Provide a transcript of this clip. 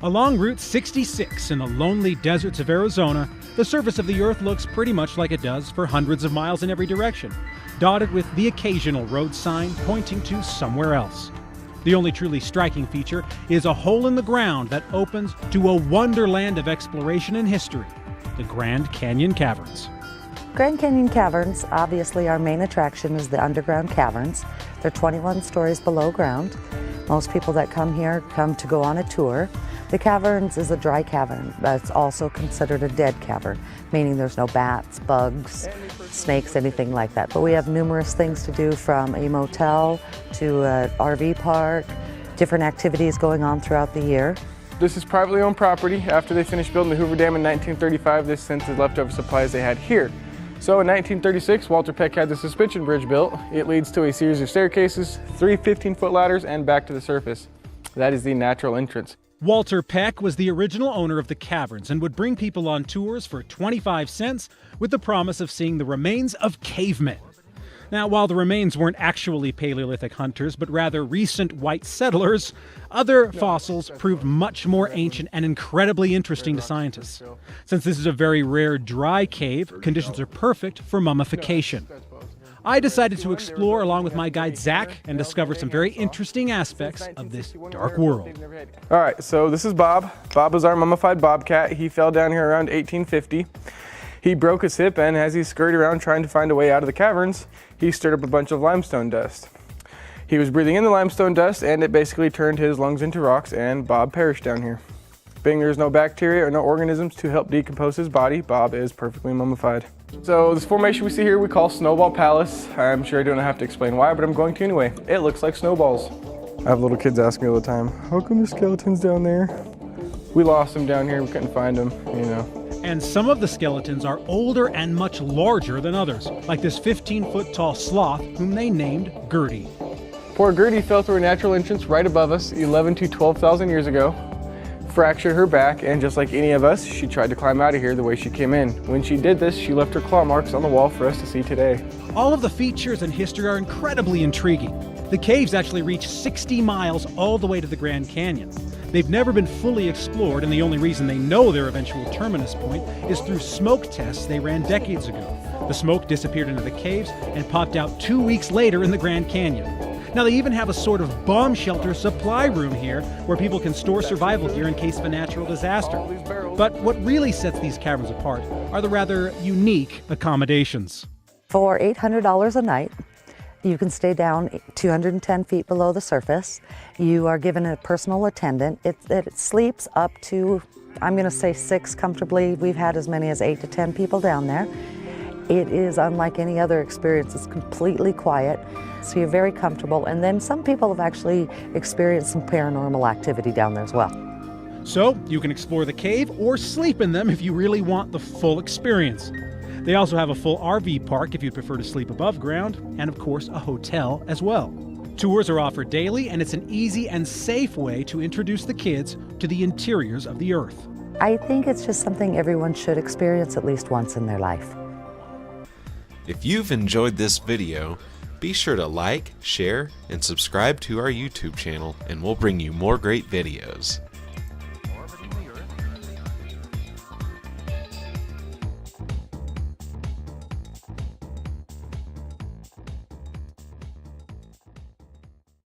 Along Route 66 in the lonely deserts of Arizona, the surface of the Earth looks pretty much like it does for hundreds of miles in every direction, dotted with the occasional road sign pointing to somewhere else. The only truly striking feature is a hole in the ground that opens to a wonderland of exploration and history, the Grand Canyon Caverns. Grand Canyon Caverns, obviously our main attraction is the underground caverns. They're 21 stories below ground. Most people that come here come to go on a tour. The Caverns is a dry cavern, but it's also considered a dead cavern, meaning there's no bats, bugs, snakes, anything like that. But we have numerous things to do, from a motel to an RV park, different activities going on throughout the year. This is privately owned property. After they finished building the Hoover Dam in 1935, this sent the leftover supplies they had here. So in 1936, Walter Peck had the suspension bridge built. It leads to a series of staircases, 3 15-foot ladders, and back to the surface. That is the natural entrance. Walter Peck was the original owner of the caverns and would bring people on tours for 25 cents with the promise of seeing the remains of cavemen. Now, while the remains weren't actually Paleolithic hunters, but rather recent white settlers, other fossils proved much more ancient and incredibly interesting to scientists. Since this is a very rare dry cave, conditions are perfect for mummification. I decided to explore along with my guide Zach and discover some very interesting aspects of this dark world. All right, so this is Bob. Bob was our mummified bobcat. He fell down here around 1850. He broke his hip, and as he scurried around trying to find a way out of the caverns, he stirred up a bunch of limestone dust. He was breathing in the limestone dust, and it basically turned his lungs into rocks, and Bob perished down here. Being there's no bacteria or no organisms to help decompose his body, Bob is perfectly mummified. So this formation we see here we call Snowball Palace. I'm sure I don't have to explain why, but I'm going to anyway. It looks like snowballs. I have little kids ask me all the time, how come the skeleton's down there? We lost them down here, we couldn't find them, you know. And some of the skeletons are older and much larger than others, like this 15-foot tall sloth whom they named Gertie. Poor Gertie fell through a natural entrance right above us 11 to 12,000 years ago, fractured her back, and just like any of us, she tried to climb out of here the way she came in. When she did this, she left her claw marks on the wall for us to see today. All of the features and history are incredibly intriguing. The caves actually reach 60 miles all the way to the Grand Canyon. They've never been fully explored, and the only reason they know their eventual terminus point is through smoke tests they ran decades ago. The smoke disappeared into the caves and popped out 2 weeks later in the Grand Canyon. Now, they even have a sort of bomb shelter supply room here where people can store survival gear in case of a natural disaster. But what really sets these caverns apart are the rather unique accommodations. For $800 a night, you can stay down 210 feet below the surface. You are given a personal attendant. It sleeps up to, I'm going to say 6 comfortably. We've had as many as 8 to 10 people down there. It is unlike any other experience. It's completely quiet, so you're very comfortable. And then some people have actually experienced some paranormal activity down there as well. So you can explore the cave or sleep in them if you really want the full experience. They also have a full RV park if you'd prefer to sleep above ground, and of course a hotel as well. Tours are offered daily, and it's an easy and safe way to introduce the kids to the interiors of the Earth. I think it's just something everyone should experience at least once in their life. If you've enjoyed this video, be sure to like, share, and subscribe to our YouTube channel, and we'll bring you more great videos.